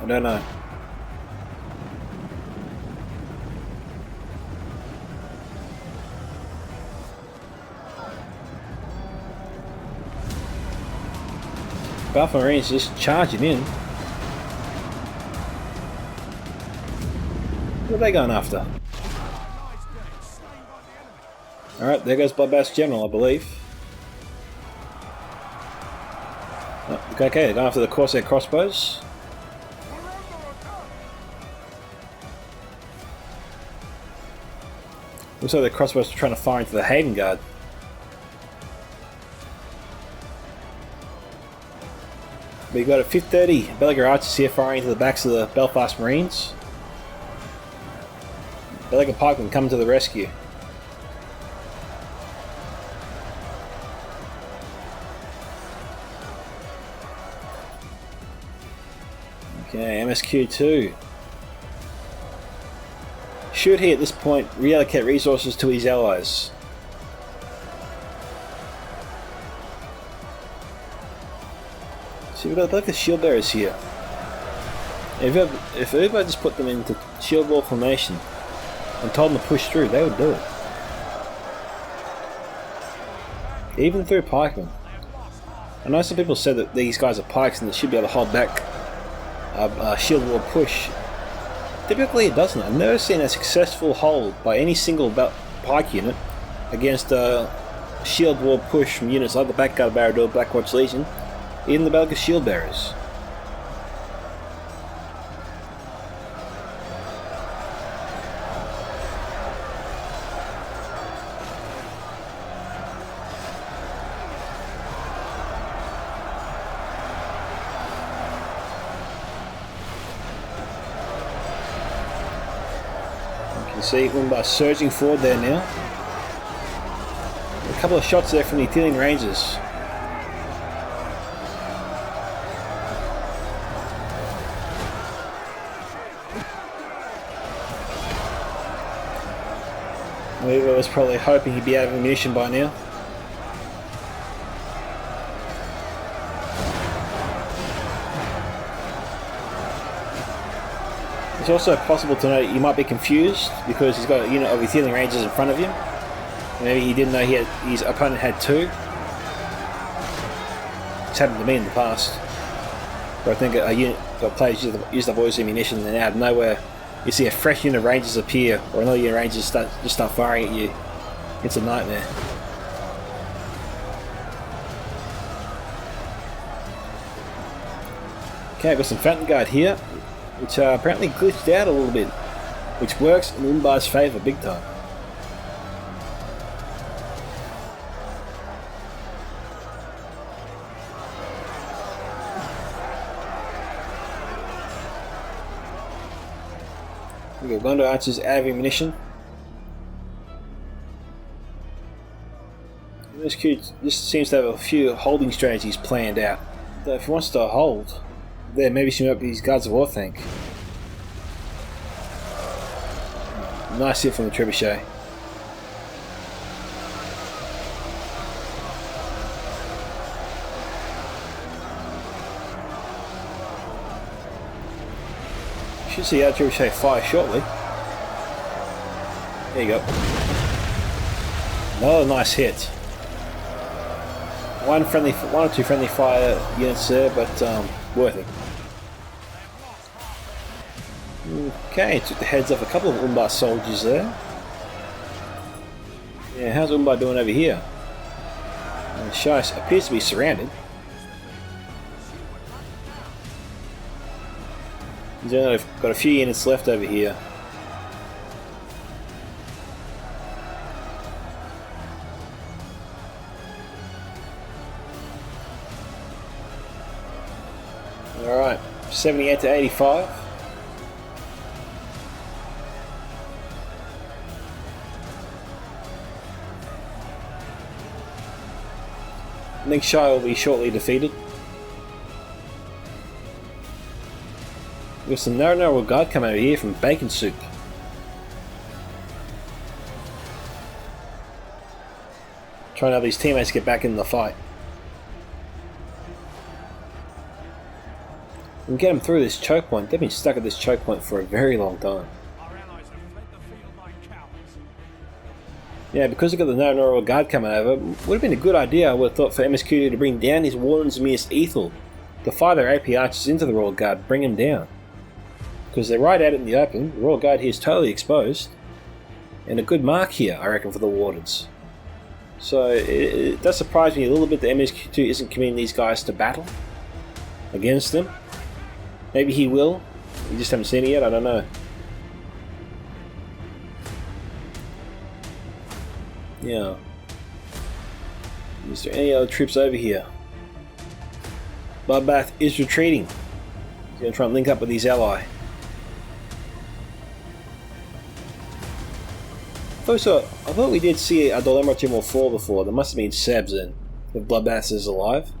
I don't know. Balfour Marines just charging in. What are they going after? Alright, there goes Bloodbath's general, I believe. Oh, okay, they're going after the Corsair crossbows. Looks like the crossbows are trying to fire into the Haven Guard. We've got a 530 Belgar archers here firing into the backs of the Belfast Marines. Belgar pikemen coming to the rescue. Okay, MSQ2. Should he at this point reallocate resources to his allies? See, we've got like the shield bearers here. If Uber just put them into shield wall formation and told them to push through, they would do it. Even through pikemen. I know some people said that these guys are pikes and they should be able to hold back a shield wall push. Typically it doesn't. I've never seen a successful hold by any single pike unit against a shield wall push from units like the Blackguard Barrador, Blackwatch Legion, even the Belgar shield bearers. See Umbar surging forward there now. A couple of shots there from the Athenian Rangers. Weaver was probably hoping he'd be out of ammunition by now. It's also possible to note you might be confused because he's got a unit of Athenian Rangers in front of him. Maybe he didn't know his opponent had 2. It's happened to me in the past. Where I think a unit got players used up all his ammunition and then out of nowhere you see a fresh unit of Rangers appear or another unit of Rangers start firing at you. It's a nightmare. Okay, I've got some Phantom Guard here, which apparently glitched out a little bit, which works in Umbar's favour big time. We got Gondor archers out of ammunition. This seems to have a few holding strategies planned out. So if he wants to hold, there maybe should up these Guards of War tank. Nice hit from the trebuchet. Should see our trebuchet fire shortly. There you go. Another nice hit. One or two friendly fire units there, but worth it. Okay, took the heads off a couple of Umbar soldiers there. Yeah, how's Umbar doing over here? Shai appears to be surrounded. He's only got a few units left over here. Alright, 78 to 85. I think Shai will be shortly defeated. We've got some narrow guard coming over here from Baconsoup. Trying to have these teammates get back in the fight. We can get them through this choke point. They've been stuck at this choke point for a very long time. Yeah, because we've got the narrow guard coming over, would have been a good idea, I would have thought, for MSQ to bring down his Wardens of Minas Ethel. To fire their AP archers into the Royal Guard, bring them down. Because they're right out in the open, the Royal Guard here is totally exposed. And a good mark here, I reckon, for the Wardens. So it does surprise me a little bit that MSQ2 isn't committing these guys to battle against them. Maybe he will, we just haven't seen it yet, I don't know. Yeah. Is there any other troops over here? Bloodbath is retreating. He's going to try and link up with his ally. I thought we did see a Dolema General fall before. There must have been Sebs then, if Bloodbath is alive.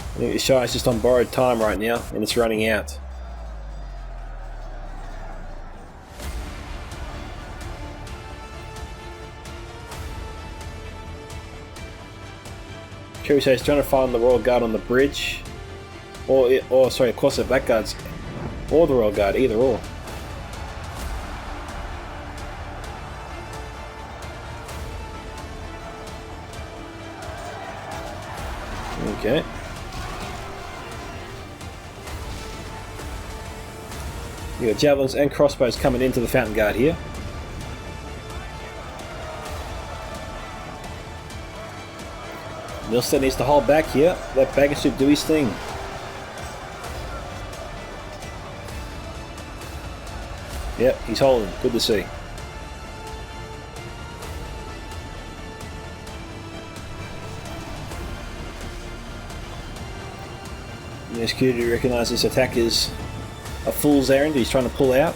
I think the Shire is just on borrowed time right now, and it's running out. Curious, he's trying to find the Royal Guard on the bridge, or sorry, of course the Blackguards, or the Royal Guard, either or. Okay. You got javelins and crossbows coming into the Fountain Guard here. Milstead needs to hold back here. Let Baconsoup do his thing. Yep, he's holding. Good to see. The SQ recognise this attack is a fool's errand. He's trying to pull out.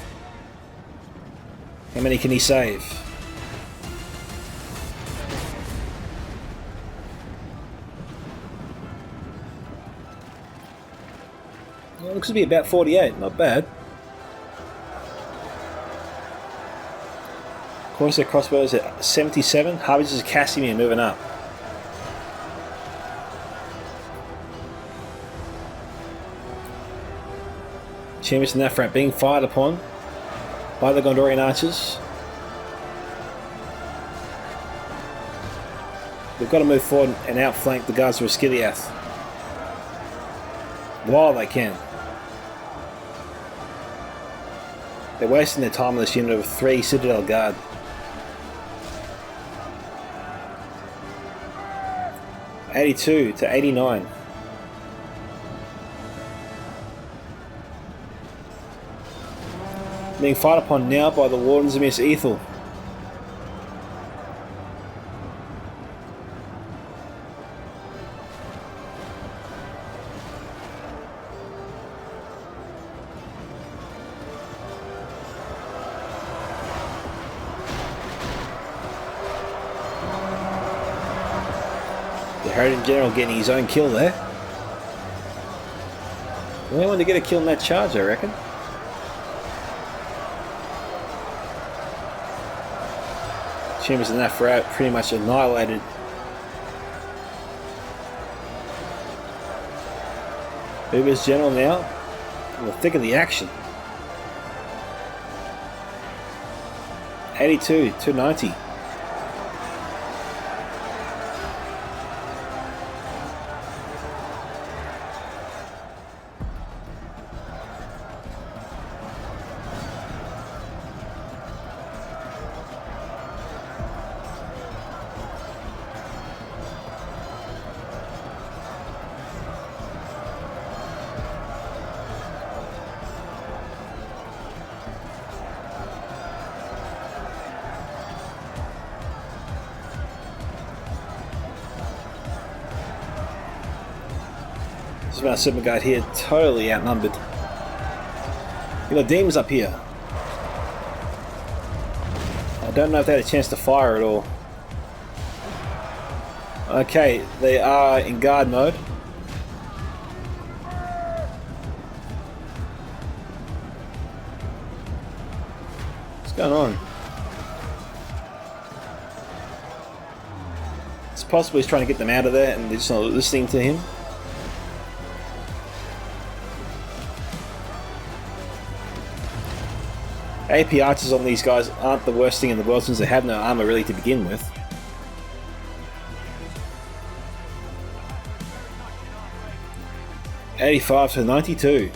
How many can he save? Well, looks to be about 48, not bad. Corsair crossbows at 77. Harvest is Casimir moving up. Chambers and Nafrat being fired upon by the Gondorian archers. They've got to move forward and outflank the guards of Skiliath while they can. They're wasting their time on this unit of 3 Citadel Guard. $82 to $89. Being fired upon now by the Wardens of Minas Ethel. The Harad General getting his own kill there. The only one to get a kill in that charge, I reckon. Chambers and Nafrat pretty much annihilated. Uber's General now in the thick of the action. 82 to 90. This is my super guard here, totally outnumbered. You got demons up here. I don't know if they had a chance to fire at all. Okay, they are in guard mode. What's going on? It's possible he's trying to get them out of there and they're just not listening to him. AP archers on these guys aren't the worst thing in the world since they have no armor really to begin with. $85 to $92.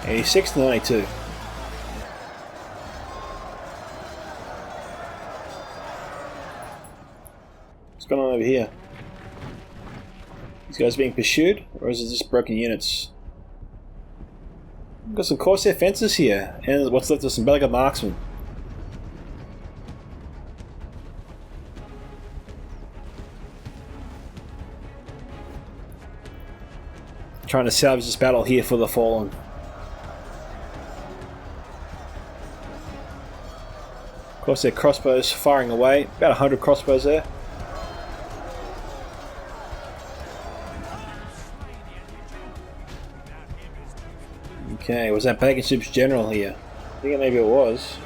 $86 to $92. What's going on over here? These guys being pursued, or is it just broken units? We've got some Corsair fences here, and what's left of some Belga marksmen. Trying to salvage this battle here for the Fallen. Of course, their crossbows firing away. About 100 crossbows there. Okay, was that Baconsoup's general here? I think maybe it was.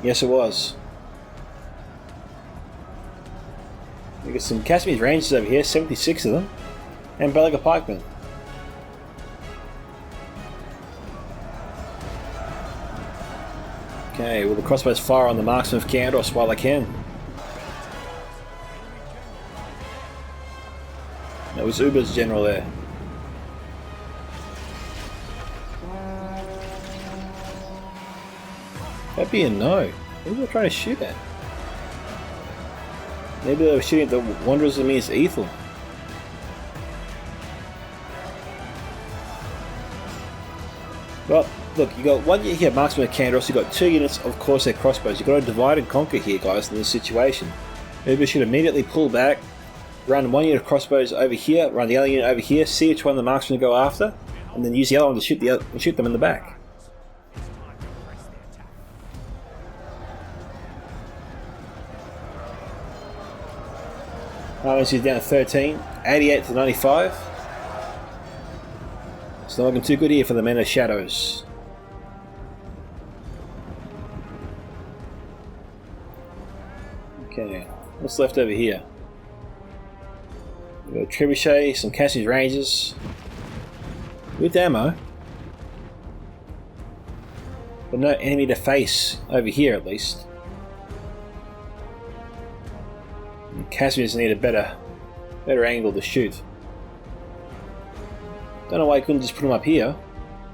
Yes, it was. We got some Casimir Rangers over here, 76 of them. And Belaga pikemen. Okay, will the crossbows fire on the marksmen of Gondor while they can? That was Uber's general there. That'd be a no. Who were they trying to shoot at? Maybe they were shooting at the Wanderers of Minas Ithil. Well, look, you got one unit here, marksman of Gondor, you got 2 units of Corsair crossbows. You've got to divide and conquer here, guys, in this situation. Maybe we should immediately pull back, run one unit of crossbows over here, run the other unit over here, see which one the marksman go after, and then use the other one to shoot them in the back. Armies is down to 13, 88 to 95. It's not looking too good here for the Men of Shadows. Okay, what's left over here? We've got a Trebuchet, some Cassius Rangers with ammo, but no enemy to face over here at least. Casimir's need a better angle to shoot. Don't know why he couldn't just put them up here.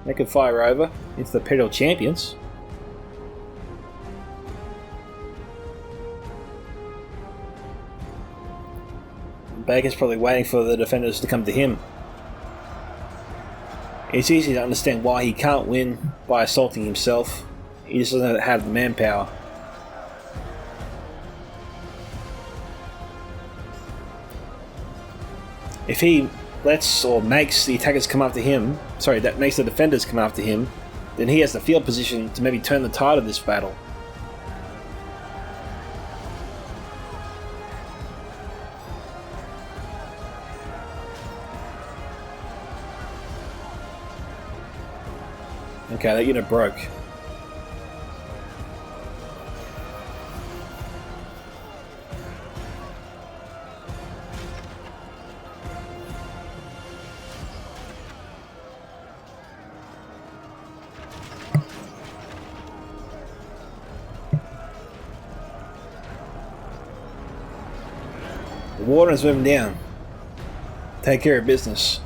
They could fire over into the Imperial Champions. Bacon's probably waiting for the defenders to come to him. It's easy to understand why he can't win by assaulting himself. He just doesn't have the manpower. If he lets or makes the attackers come after him, that makes the defenders come after him, then he has the field position to maybe turn the tide of this battle. Okay, that unit broke. The Warden's moving down. Take care of business.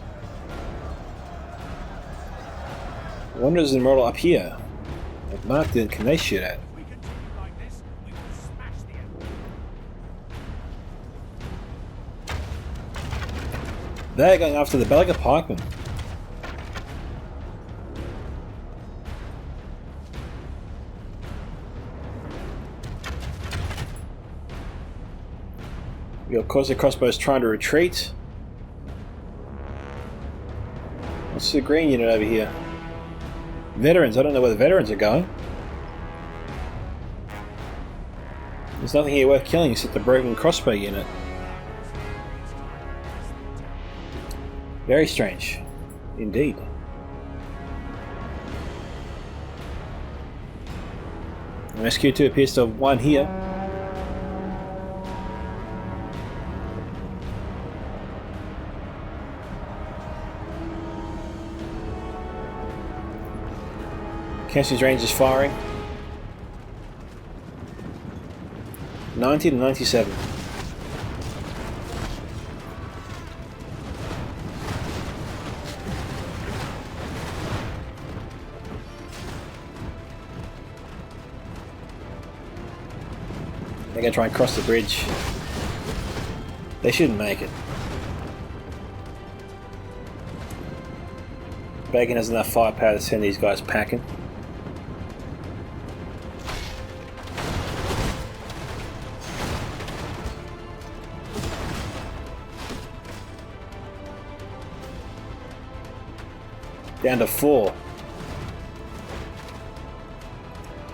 The Wanderers in Immortal up here. What mark can they shoot at? They're going after the Belaga pikemen. We got Corsair crossbows trying to retreat. What's the green unit over here? Veterans. I don't know where the veterans are going. There's nothing here worth killing except the broken crossbow unit. Very strange. Indeed. MSQ2 appears to have won here. Cassidy's range is firing. 90 to 97. They're going to try and cross the bridge. They shouldn't make it. Bacon has enough firepower to send these guys packing. Down to 4.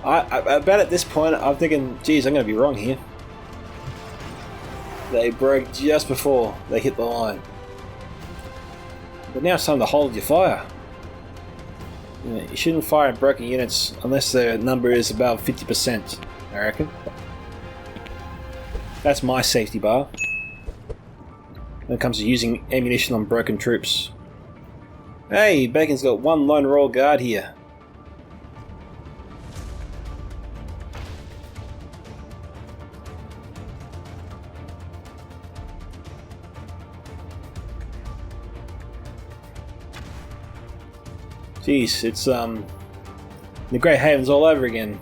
About at this point, I'm thinking, geez, I'm going to be wrong here. They broke just before they hit the line. But now it's time to hold your fire. You shouldn't fire at broken units unless their number is above 50%, I reckon. That's my safety bar when it comes to using ammunition on broken troops. Hey, Bacon's got one lone royal guard here. Jeez, it's the Great Havens all over again.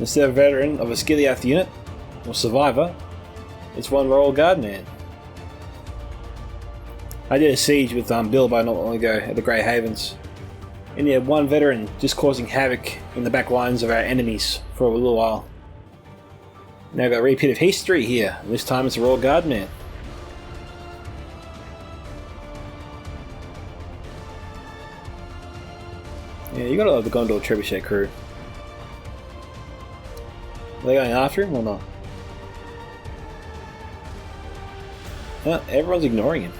Instead of a veteran of a Skiliath unit, or survivor, it's one Royal Guard man. I did a siege with Bilbo not long ago at the Great Havens, and he had one veteran just causing havoc in the back lines of our enemies for a little while. Now I've got a repeat of history here, and this time it's a Royal Guard man. Yeah, you gotta love the Gondor Trebuchet crew. Are they going after him or not? Everyone's ignoring him.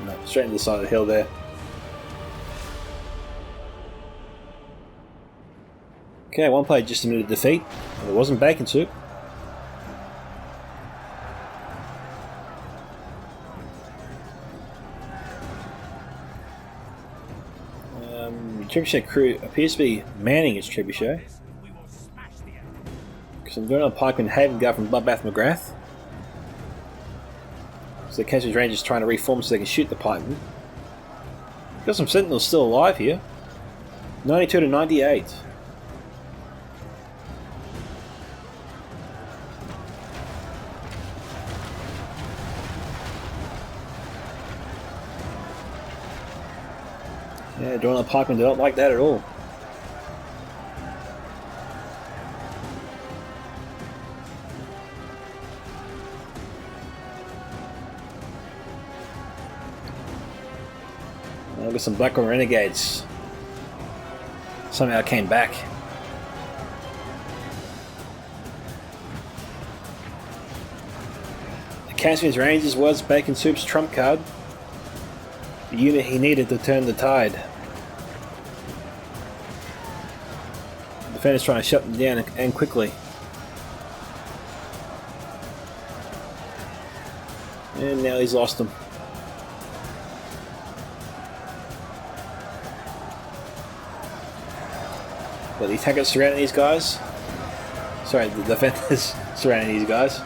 No, straight into the side of the hill there. Okay, one player just admitted defeat. It wasn't Baconsoup. Trebuchet crew appears to be manning its trebuchet. Because I'm going on a pikeman Haven guy from Bloodbath Mcgrath. So the Cassidy's Rangers trying to reform so they can shoot the pikeman. Got some sentinels still alive here. 92 to 98. Yeah, Dornell Pikemen don't like that at all. I've got some Blackburn Renegades. Somehow came back. The Caspian's Rangers was Baconsoup's trump card. The unit he needed to turn the tide. The defender's trying to shut them down and quickly. And now he's lost them. But the attackers surrounding these guys. Sorry, the defenders surrounding these guys.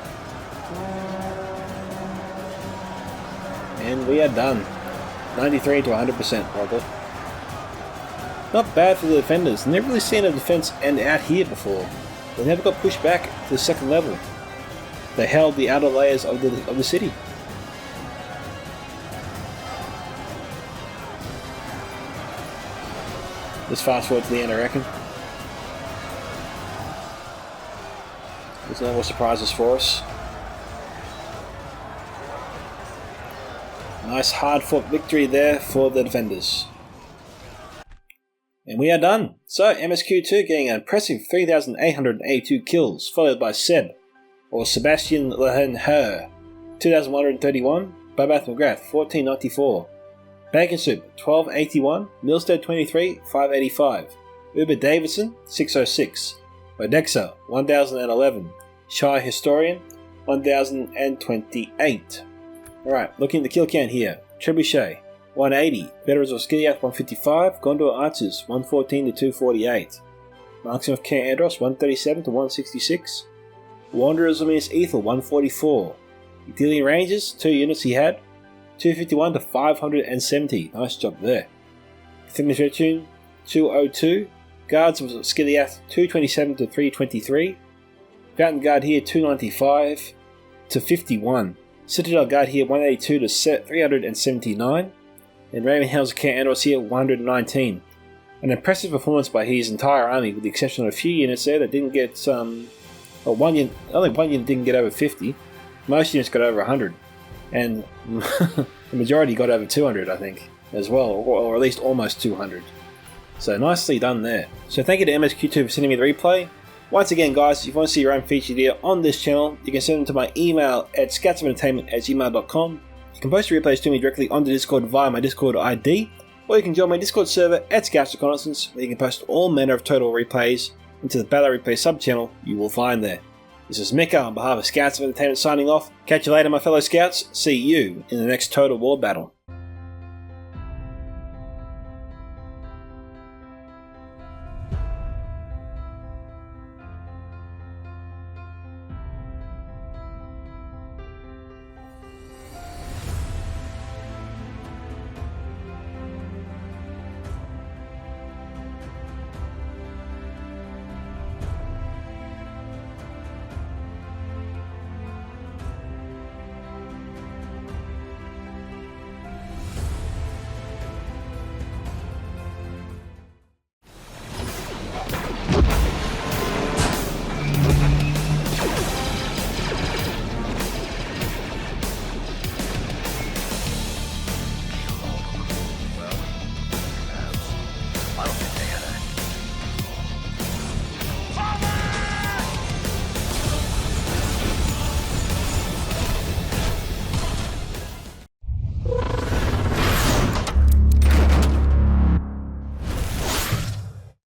And we are done. 93 to 100% probably. Not bad for the defenders. Never really seen a defense end out here before. They never got pushed back to the second level. They held the outer layers of the city. Let's fast forward to the end, I reckon. There's no more surprises for us. Nice hard-fought victory there for the defenders. And we are done. So, MSQ2 getting an impressive 3,882 kills, followed by Seb, or Sebastianlenherr, 2,131, Bloodbath Mcgrath, 1,494, Baconsoup, 1,281, Milstead 23, 585, Uberdavidson, 606, Modexa, 1,011, Shy Historian, 1,028. Alright, looking at the kill count here. Trebuchet, 180, Veterans of Skiliath, 155, Gondor Archers, 114 to 248, Marksmen of Caer Andros, 137 to 166, Wanderers of Minas Ethel, 144, Ithilien Rangers, 2 units he had, 251 to 570, nice job there. Finish Retinue, 202, Guards of Skiliath, 227 to 323, Fountain Guard here, 295 to 51, Citadel Guard here, 182 to 379, and Ravenhouse of Caer Andros here, 119. An impressive performance by his entire army, with the exception of a few units there that didn't get, only one unit didn't get over 50. Most units got over 100. And the majority got over 200, I think, as well, or at least almost 200. So nicely done there. So thank you to MSQ2 for sending me the replay. Once again, guys, if you want to see your own featured here on this channel, you can send them to my email at scoutsofentertainment@gmail.com. You can post your replays to me directly onto Discord via my Discord ID, or you can join my Discord server at Scouts Reconnaissance, where you can post all manner of total replays into the Battle Replay sub-channel you will find there. This is Micka on behalf of Scouts of Entertainment signing off. Catch you later, my fellow Scouts. See you in the next Total War battle.